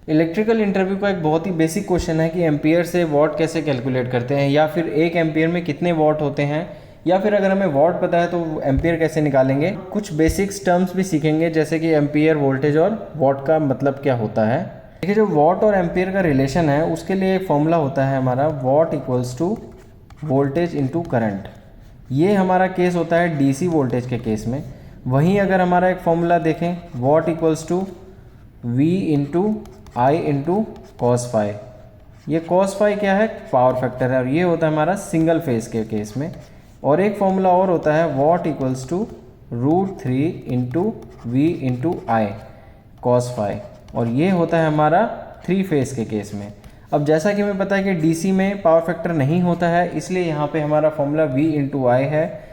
Electrical interview का एक बहुत ही बेसिक क्वेश्चन है कि एम्पियर से वॉट कैसे कैलकुलेट करते हैं, या फिर एक एम्पियर में कितने वॉट होते हैं, या फिर अगर हमें वॉट पता है तो एम्पियर कैसे निकालेंगे। कुछ बेसिक्स टर्म्स भी सीखेंगे जैसे कि एम्पियर, वोल्टेज और वॉट का मतलब क्या होता है। देखिए, जो वॉट और एम्पियर का रिलेशन है उसके लिए एक फॉर्मूला होता है हमारा, watt equals to voltage into current. ये हमारा केस होता है डीसी वोल्टेज के केस में। वहीं अगर हमारा एक फॉर्मूला देखें, watt equals to V into I into cos phi. ये कॉस फाई क्या है, पावर फैक्टर है, और ये होता है हमारा सिंगल फेज के केस में। और एक फॉर्मूला और होता है watt equals to √3 into V into I cos phi, और ये होता है हमारा 3 फेज के केस में। अब जैसा कि हमें पता है कि डीसी में पावर फैक्टर नहीं होता है, इसलिए यहाँ पे हमारा फॉर्मूला V इंटू आई है।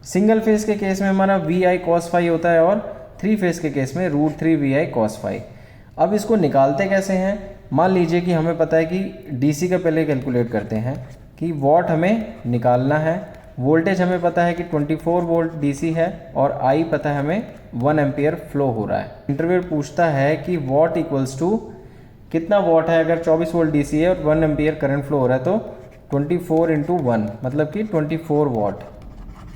सिंगल फेज के केस में हमारा वी आई कॉस फाई होता है, और 3 फेज के केस में √3 वी आई कॉस फाई। अब इसको निकालते कैसे हैं, मान लीजिए कि हमें पता है कि डीसी का पहले कैलकुलेट करते हैं कि वॉट हमें निकालना है, वोल्टेज हमें पता है कि 24 वोल्ट डीसी है, और आई पता है हमें 1 एम्पियर फ्लो हो रहा है। इंटरव्यूअर पूछता है कि वॉट इक्वल्स टू कितना वॉट है। अगर 24 वोल्ट डीसी है और 1 एम्पियर करंट फ्लो हो रहा है तो 24 इंटू 1 मतलब कि 24 वॉट।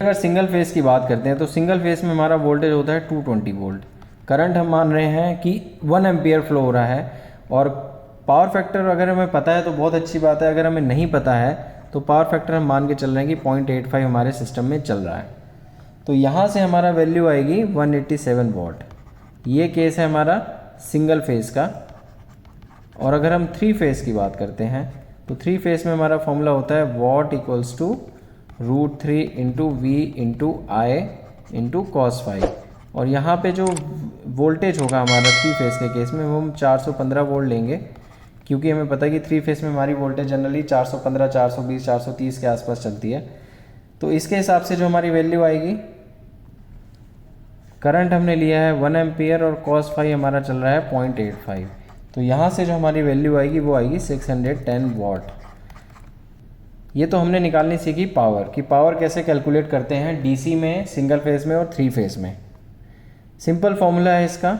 अगर सिंगल फेज़ की बात करते हैं तो सिंगल फेज़ में हमारा वोल्टेज होता है 220 वोल्ट, करंट हम मान रहे हैं कि 1 एम्पियर फ्लो हो रहा है, और पावर फैक्टर अगर हमें पता है तो बहुत अच्छी बात है। अगर हमें नहीं पता है तो पावर फैक्टर हम मान के चल रहे हैं कि 0.85 हमारे सिस्टम में चल रहा है। तो यहाँ से हमारा वैल्यू आएगी 187 वॉट। ये केस है हमारा सिंगल फेज़ का। और अगर हम 3 फेज़ की बात करते हैं तो 3 फेज़ में हमारा फॉर्मूला होता है watt equals to √3 into V into I into cos phi. और यहाँ पे जो वोल्टेज होगा हमारा 3 फेज़ के केस में वो हम 415 वोल्ट लेंगे, क्योंकि हमें पता है कि 3 फेज़ में हमारी वोल्टेज जनरली 415, 420, 430 के आसपास चलती है। तो इसके हिसाब से जो हमारी वैल्यू आएगी, करंट हमने लिया है 1 एम्पियर और कॉस फाई हमारा चल रहा है 0.85, तो यहाँ से जो हमारी वैल्यू आएगी वो आएगी 610 वॉट। ये तो हमने निकालनी सीखी पावर, कि पावर कैसे कैलकुलेट करते हैं डीसी में, सिंगल फेज़ में और 3 फेज़ में। सिंपल फॉर्मूला है इसका।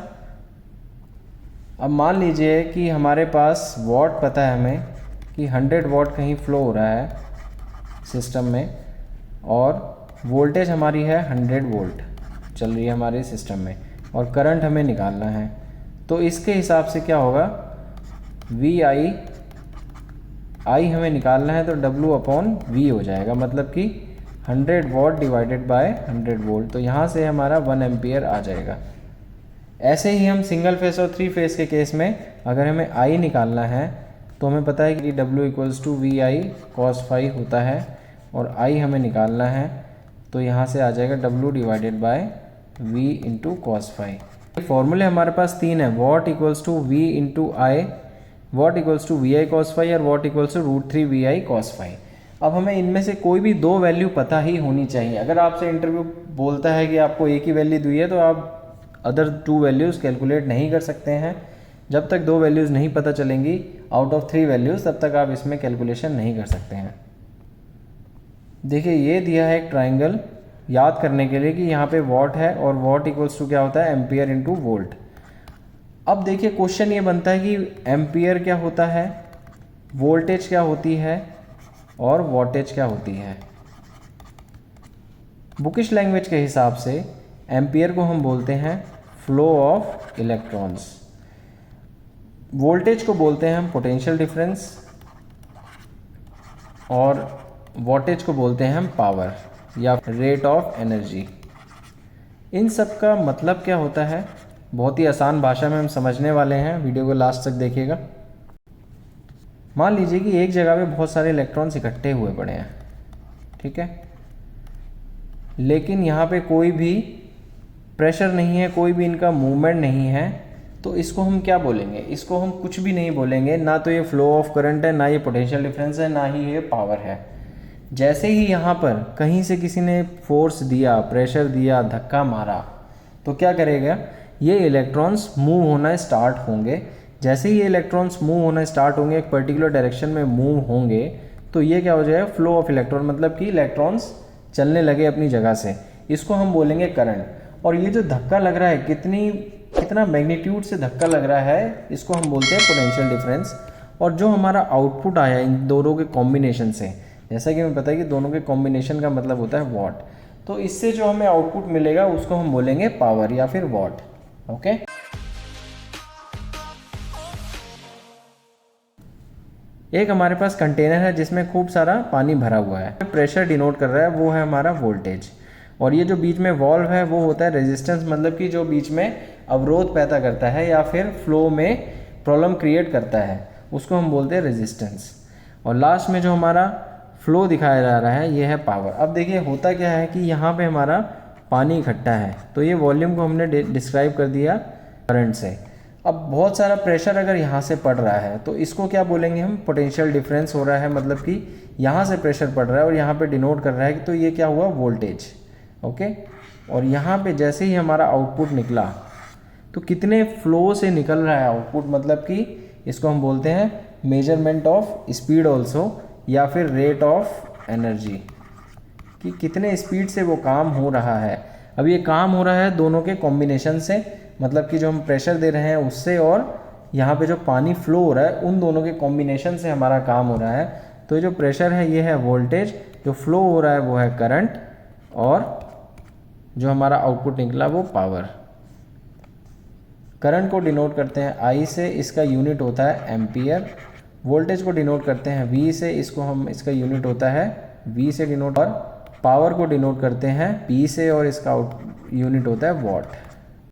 अब मान लीजिए कि हमारे पास वॉट पता है हमें कि 100 वॉट कहीं फ्लो हो रहा है सिस्टम में, और वोल्टेज हमारी है 100 वोल्ट चल रही है हमारे सिस्टम में, और करंट हमें निकालना है। तो इसके हिसाब से क्या होगा, वी आई हमें निकालना है तो W/V हो जाएगा, मतलब कि 100 वॉट डिवाइडेड बाय 100 वोल्ट। तो यहाँ से हमारा 1 एम्पियर आ जाएगा। ऐसे ही हम सिंगल फेस और 3 फेस के केस में अगर हमें आई निकालना है तो हमें पता है कि W equals to V I cos phi होता है, और आई हमें निकालना है तो यहाँ से आ जाएगा W divided by V into cos phi. फॉर्मूले हमारे पास 3 है, watt equals to V into I, watt equals to V I cos phi, और watt equals to √3 V I cos phi. अब हमें इनमें से कोई भी 2 वैल्यू पता ही होनी चाहिए। अगर आपसे इंटरव्यू बोलता है कि आपको एक ही वैल्यू दी है तो आप अदर 2 वैल्यूज़ कैलकुलेट नहीं कर सकते हैं। जब तक 2 वैल्यूज़ नहीं पता चलेंगी आउट ऑफ 3 वैल्यूज़, तब तक आप इसमें कैलकुलेशन नहीं कर सकते हैं। देखिए, ये दिया है एक ट्राइंगल याद करने के लिए कि यहाँ पे वॉट है, और वॉट इक्वल्स टू क्या होता है, एम्पियर इंटू वोल्ट। अब देखिए, क्वेश्चन ये बनता है कि एम्पियर क्या होता है, वोल्टेज क्या होती है, और वॉटेज क्या होती है। बुकिश लैंग्वेज के हिसाब से एम्पियर को हम बोलते हैं फ्लो ऑफ इलेक्ट्रॉन्स, वोल्टेज को बोलते हैं हम पोटेंशियल डिफरेंस, और वॉटेज को बोलते हैं हम पावर या रेट ऑफ एनर्जी। इन सब का मतलब क्या होता है, बहुत ही आसान भाषा में हम समझने वाले हैं, वीडियो को लास्ट तक देखिएगा। मान लीजिए कि एक जगह पे बहुत सारे इलेक्ट्रॉन्स इकट्ठे हुए पड़े हैं, ठीक है, लेकिन यहाँ पे कोई भी प्रेशर नहीं है, कोई भी इनका मूवमेंट नहीं है, तो इसको हम क्या बोलेंगे, इसको हम कुछ भी नहीं बोलेंगे। ना तो ये फ्लो ऑफ करंट है, ना ये पोटेंशियल डिफरेंस है, ना ही ये पावर है। जैसे ही यहाँ पर कहीं से किसी ने फोर्स दिया, प्रेशर दिया, धक्का मारा, तो क्या करेगा, ये इलेक्ट्रॉन्स मूव होना स्टार्ट होंगे। जैसे ही ये इलेक्ट्रॉन्स मूव होना स्टार्ट होंगे, एक पर्टिकुलर डायरेक्शन में मूव होंगे, तो ये क्या हो जाएगा, फ्लो ऑफ इलेक्ट्रॉन, मतलब कि इलेक्ट्रॉन्स चलने लगे अपनी जगह से। इसको हम बोलेंगे करंट। और ये जो धक्का लग रहा है, कितनी कितना मैग्नीट्यूड से धक्का लग रहा है, इसको हम बोलते हैं पोटेंशियल डिफरेंस। और जो हमारा आउटपुट आया इन दोनों के कॉम्बिनेशन से, जैसा कि हमें पता है कि दोनों के कॉम्बिनेशन का मतलब होता है वॉट, तो इससे जो हमें आउटपुट मिलेगा उसको हम बोलेंगे पावर या फिर वॉट। ओके, एक हमारे पास कंटेनर है जिसमें खूब सारा पानी भरा हुआ है, प्रेशर डिनोट कर रहा है, वो है हमारा वोल्टेज। और ये जो बीच में वॉल्व है वो होता है रेजिस्टेंस, मतलब कि जो बीच में अवरोध पैदा करता है या फिर फ्लो में प्रॉब्लम क्रिएट करता है, उसको हम बोलते हैं रेजिस्टेंस। और लास्ट में जो हमारा फ्लो दिखाया जा रहा है ये है पावर। अब देखिए होता क्या है कि यहाँ पे हमारा पानी इकट्ठा है, तो ये वॉल्यूम को हमने डिस्क्राइब कर दिया करंट से। अब बहुत सारा प्रेशर अगर यहाँ से पड़ रहा है तो इसको क्या बोलेंगे हम, पोटेंशियल डिफरेंस हो रहा है, मतलब कि यहाँ से प्रेशर पड़ रहा है और यहाँ पे डिनोट कर रहा है कि तो ये क्या हुआ, वोल्टेज। ओके, और यहाँ पे जैसे ही हमारा आउटपुट निकला तो कितने फ्लो से निकल रहा है आउटपुट, मतलब कि इसको हम बोलते हैं मेजरमेंट ऑफ स्पीड ऑल्सो, या फिर रेट ऑफ एनर्जी, कि कितने स्पीड से वो काम हो रहा है। अब ये काम हो रहा है दोनों के कॉम्बिनेशन से, मतलब कि जो हम प्रेशर दे रहे हैं उससे और यहाँ पे जो पानी फ्लो हो रहा है उन दोनों के कॉम्बिनेशन से हमारा काम हो रहा है। तो ये जो प्रेशर है ये है वोल्टेज, जो फ्लो हो रहा है वो है करंट, और जो हमारा आउटपुट निकला वो पावर। करंट को डिनोट करते हैं आई से, इसका यूनिट होता है एम्पियर। वोल्टेज को डिनोट करते हैं वी से, इसका यूनिट होता है वी से डिनोट। और पावर को डिनोट करते हैं पी से और इसका यूनिट होता है वॉट।